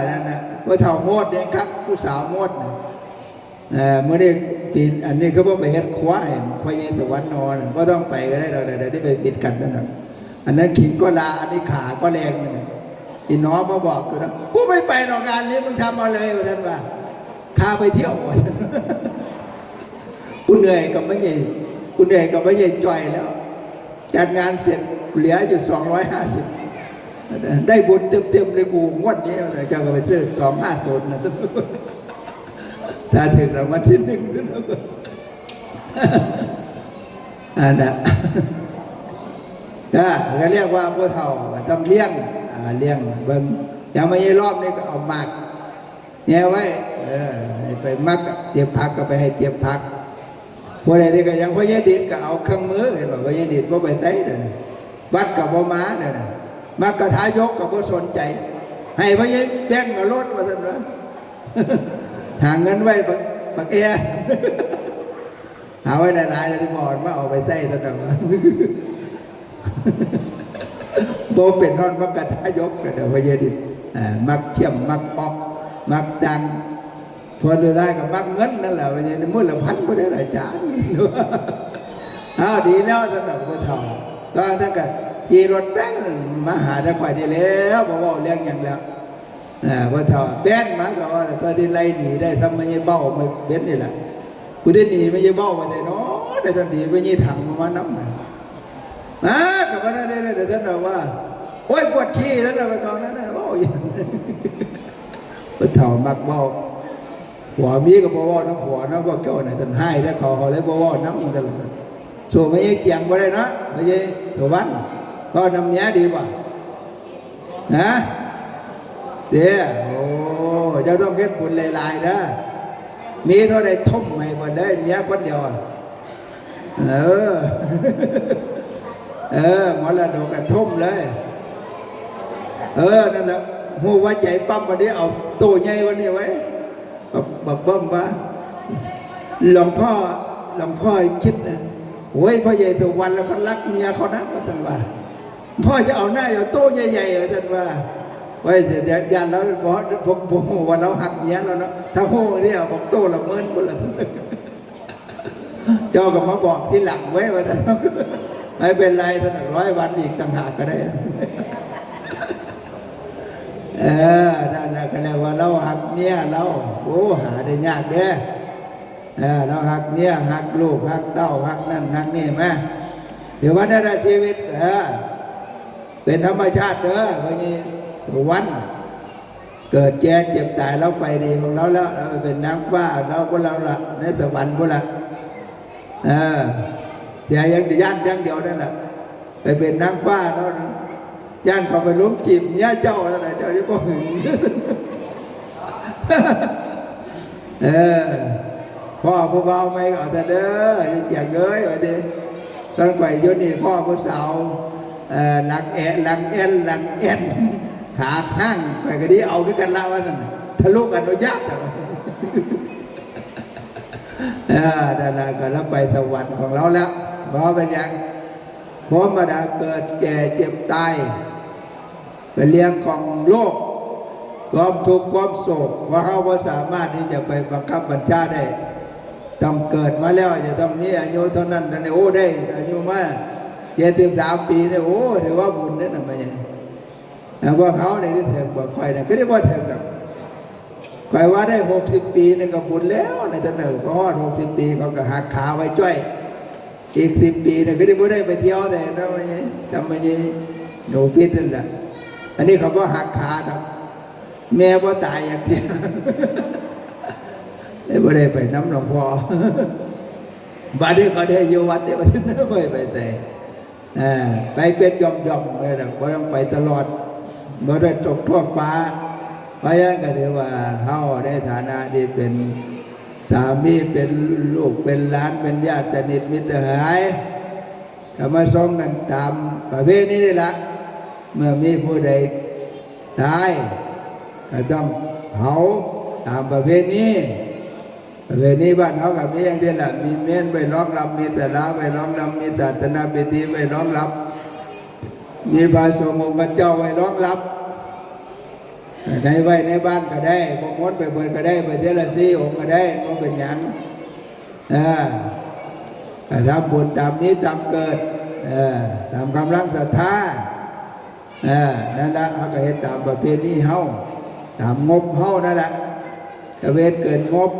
นั่นนะพุทธเฒ่าโมดเนี่ยครับผู้สาวโมดเมื่อได้ปีนอันนี้เขาบอกไปเฮ็ดคว้าพอเย็นตะวันนอนก็ต้องไปก็ได้เราเดี๋ยวที่ไปปิดกันนั่นนะอันนั้นขิงก็ลาอันนี้ขาก็แรงนะอีน้องมาบอกกูนะกูไม่ไปหรอกงานนี้มึงทำมาเลยท่านว่าข้าไปเที่ยวกูเหนื่อยกับไม่ใหญ่จ่อยแล้วจัดงานเสร็จเหลืออยู่250ได้บุญเต็มเลยกูงวดนี้แต่เจ้าก็ไปซื้อ250นะถ้าถึงรางวัลที่1อันนั้นก็เรียกว่าพวกเฒ่าต้องเลี้ยงเบิ่งอย่างไม่ใช่รอบนี้ก็เอาหมากเนี่ยไว้ไปมักเตียบผักก็ไปให้เตียบผักพวกอะไรนี่ก็ยังพระยดิษก็เอาเครื่องมือเห็นบอกพระยดิษว่าไปใส่เลยวัดกับบ่ม้าเนี่ยมักกระทายกกับบ่สนใจให้พระยแบ่งกับรถมาท่านว่าหาเงินไว้บักเอหาไว้หลายๆที่บอกว่าเอาไปใส่ท่านว่าโตเป็นท่อนมักกระทายกกันเดี๋ยวพระยดิษมักเชี่ยมมักปอกมักดัง พอตัวได้กับมักเงินนั่นแหละไปยังมื้อละพันก็ได้หลายจานอ้าวดีแล้วท่านดอกบัวทองตอนนั้นก็ขี่รถแป้นมาหาได้ข่อยได้แล้วบอกว่าเลี้ยงอย่างแล้วบัวทองแป้นมาก็ว่าตอนที่ไล่หนีได้ทำไม่ใช่เบ้ามาเบ็ดนี่แหละกูได้หนีไม่ใช่เบ้ามาแต่เนาะได้ทันทีไม่ใช่ถังมาน้ำกับว่าได้แต่ท่านบอกว่าโอ้ยปวดขี้ท่านบอกไปก่อนนะเบ้าอย่างบัวทองมักเบ้าหัวมีกับบัวน้ำหัวน้ำบัวเก่าเนี่ยท่านให้ถ้าเขาเลยบัวน้ำมันตลอดส่วนไม่ใช่เกียงบ่ได้นะไม่ใช่ตัววันก็น้ำเนี้ยดีกว่านะเดี๋ยวโอ้จะต้องเฮ็ดบุญหลายๆนะมีเท่าใดทุ่มให้บ่ได้เนี้ยคนเดียวมรดกกันทุ่มเลยนั่นแหละหัวใจปั๊มวันนี้เอาตู้ใหญ่กว่านี้ไว้บักเบิ้มว่าหลวงพ่อคิดนะโอ้ยพ่อใหญ่ตัววันแล้วเขารักเมียเขานะท่านว่าพ่อจะเอาหน้าเอาโต้ใหญ่ๆท่านว่าไว้เดี๋ยวยันแล้วพวกวันเราหักเมียแล้วเนาะถ้าโห่เนี่ยบอกโต้ละเมินหมดเลยเจ้าก็มาบอกที่หลังไว้ว่าท่านไม่เป็นไรท่าน100 วันอีกต่างหากก็ได้นั่นแหละก็เรียกว่าเราหักเมียเราโอ้หาได้ยากเด้เราหักเมียหักลูกหักเต้าหักนั่นหักนี่มาเดี๋ยววันนั้นชีวิตเป็นธรรมชาติเด้อวันนี้สวรรค์เกิดแก่เจ็บตายเราไปดีของเราแล้วเราเป็นนางฟ้าเราพวกเราละในสวรรค์พวกเราอย่ายังย่านยังเดียวนั่นแหละไปเป็นนางฟ้าเราย่านเขาไปล้มจีบเนี่ยเจ้าแล้วนะเจ้าที่พ่อหึงพ่อผู้เบาไม่ก็แต่เด้ออย่างเอ้ยว่าดิตั้งไข่ยุนี่พ่อผู้สาวหลังเอ็นขาข้างไข่ก็ดีเอากันละว่านั่นทะลุกันโดยยากแต่ว่าดาราก็รับไปสวรรค์ของเราแล้วเพราะเป็นอย่างพร้อมมาดาเกิดแก่เจ็บตายเป็นเลี้ยงของโลกความทุกข์ความโศกว่าเขาไม่สามารถที่จะไปบังคับบัญชาได้ต้องเกิดมาแล้วจะต้องมีอายุเท่านั้นโอ้ได้อายุมา73 ปีเนี่ยโอ้ถือว่าบุญนี่นะมันยังแต่ว่าเขาในที่เถิงบอกไฟเนี่ยก็ได้ว่าเถิงแบบไฟว่าได้60 ปีนี่ก็บุญแล้วในตะเนิงเพราะว่า60 ปีเขาก็หักขาไว้จ้อยอีก10 ปีเนี่ยก็ได้ไปเที่ยวแต่นะมันยังทำมันยังหนูพิษนั่นแหละอันนี้เขาก็หักขาครับแม่ว่าตายอย่างเดียวไม่ได้ไปน้ำหลวงพ่อบ้านนี้เขาได้อยู่วัดเนี่ยไม่ไปแต่ไปเป็นย่อมๆเลยนะเพราะต้องไปตลอดไม่ได้ตกทั่วฟ้าเพราะฉะนั้นก็ถือว่าเขาได้ฐานะที่เป็นสามีเป็นลูกเป็นหลานเป็นญาติสนิทมิตรหายก็มาส่งกันตามประเพณีนี่แหละเมื่อมีผู้ใดตายก็ต้องเผาตามประเพณีบ้านเขากับมีอย่างเดียวแหละมีเม้นไปร้องรำมีแต่ละไปร้องรำมีแต่ตนาพิธีไปร้องรับมีพระสงฆ์องค์พระเจ้าไปร้องรับในไว้ในบ้านก็ได้พวกมดไปเบิดก็ได้ไปเทละซีองค์ก็ได้ก็เป็นอย่างก็ทำบุญตามนี้ตามเกิดตามกำลังศรัทธานั่นแหละเขาก็เห็นตามประเพณีเฮาตามงบเฮานั่นแหละจะเวทเกินงบ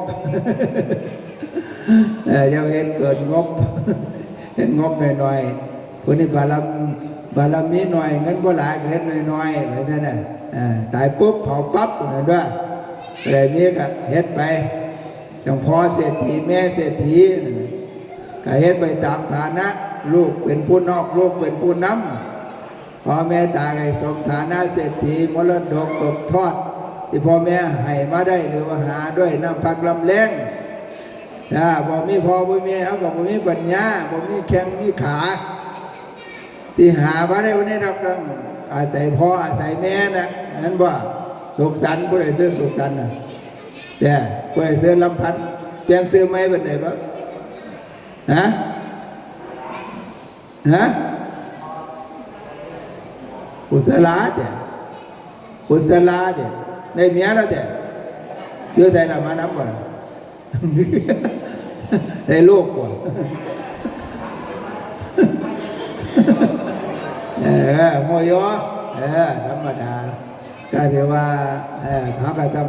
จะเวทเกินงบเห็นงบหน่อยๆคนนี้บารมีหน่อยเงินบ่หลายเห็นหน่อยๆแบบนั้นน่ะตายปุ๊บเผาปั๊บเหมือนว่าอะไรนี้ก็เฮ็ดไปจังพ่อเศรษฐีแม่เศรษฐีก็เฮ็ดไปตามฐานะลูกเป็นผู้นอกลูกเป็นผู้นำพ่อแม่ตายสมฐานะเศรษฐีมรดกตกทอดที่พ่อแม่ให้มาได้หรือว่าหาด้วยน้ำพักลำแรงบ่มีพ่อบ่มีเขาก็บ่มีปัญญาบ่มีแข้งมีขาที่หามาได้วันนี้เราต้องอาศัยพ่ออาศัยแม่นะนั่นว่าสุขสันต์ผู้ใดซื้อสุขสันต์นะแต่ผู้ใดซื้อลำพันธ์เปลี่ยนซื้อไม่เป็นไรก็อุตลาเดี๋ยได้เมียแล้วเดี๋ย เยอะใจละมานับก่อนได้ลูกก่อนโมยอธรรมดาก็ถือว่าเขาก็ต้อง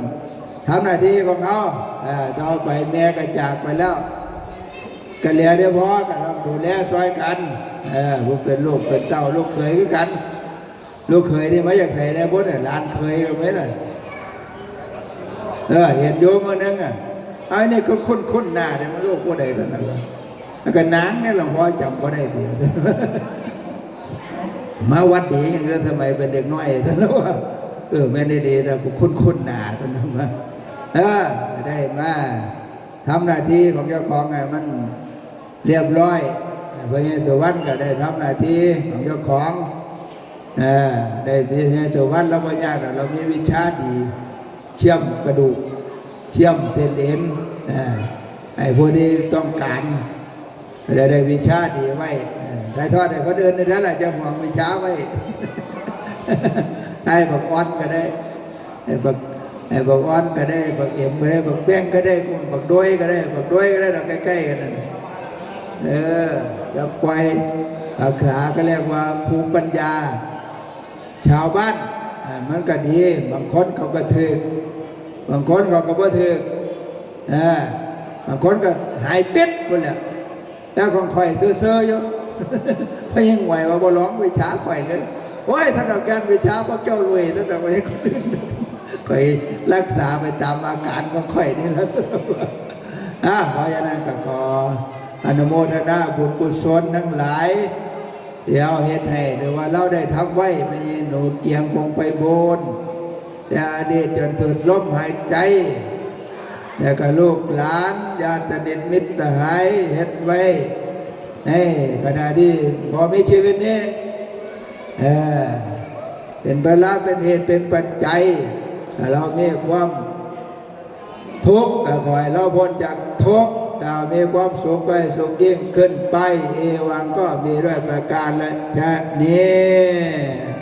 ทำหน้าที่ของเขาต่อไปแม่ก็จากไปแล้วก็เหลือได้พอก็ต้องดูแลซอยกันผู้เป็นลูกเป็นเต้าลูกเขยกันลูกเขยนี่ไม่อยากใครได้พุทธหลานเคยกันไหมล่ะเห็นโยมมานึงไอ้นี่ก็คุ้นหน้าแต่มาลูกผู้ใดตอนนั้นแล้วก็นางนี่หลวงพ่อจำก็ได้ทีมาวัดดีอย่างเงี้ยทำไมเป็นเด็กน้อยท่านรู้ว่าไม่ได้ดีแต่คุ้นหน้าท่านนั้นมาได้มาทำหน้าที่ของเจ้าของไงมันเรียบร้อยพระเยซูวันก็ได้ทำหน้าที่ของเจ้าของได้พระเยซูวันเราไม่ยากเรามีวิชาดีเชื่อมกระดูกเชื่อมเส้นเอ็นไอ้พวกที่ต้องการได้วิชาดีไว้ถ่ายทอดให้เขาเดินในนั้นแหละจะห่วงวิชาไว้ให้บักอ้อนก็ได้ให้บักอ้อนก็ได้บักเอ็มก็ได้บักแป้งก็ได้บักด้วยก็ได้บักด้วยก็ได้เราใกล้ๆกันนั่นจะไฟขาก็เรียกว่าภูมิปัญญาชาวบ้านมันก็ดีบางคนเขาก็ถึกบางคนเขาก็บ่ถึกบางคนก็หายเป็ดคนแหละแต่ของข่อยตื้อเซอร์อยู่พะยังไหวว่าบ่ร้องวิชาข่อยเลยโอ้ยท่านเอาแกนวิชาพวกเจ้ารวยท่านเอาไว้คนอื่นข่อยรักษาไปตามอาการของข่อยนี่แหละเพราะฉะนั้นก็ขออนุโมทนาบุญกุศลทั้งหลายเดี๋ยวเฮ็ดให้หรือว่าเราได้ทำไว้ไม่ใช่หนูเกียงคงไปโบนแต่อดีตจนถึงลมหายใจแต่ก็ลูกหลานญาตินิมิตรหายเฮ็ดไว้ในขณะที่พอมีชีวิตนี้เป็นเวลาเป็นเหตุเป็นปัจจัยเรามีความทุกข์ก็ขอให้เราพ้นจากทุกข์ถ้ามีความสุขก็ให้สุขยิ่งขึ้นไปเอวังก็มีด้วยประการและชนี้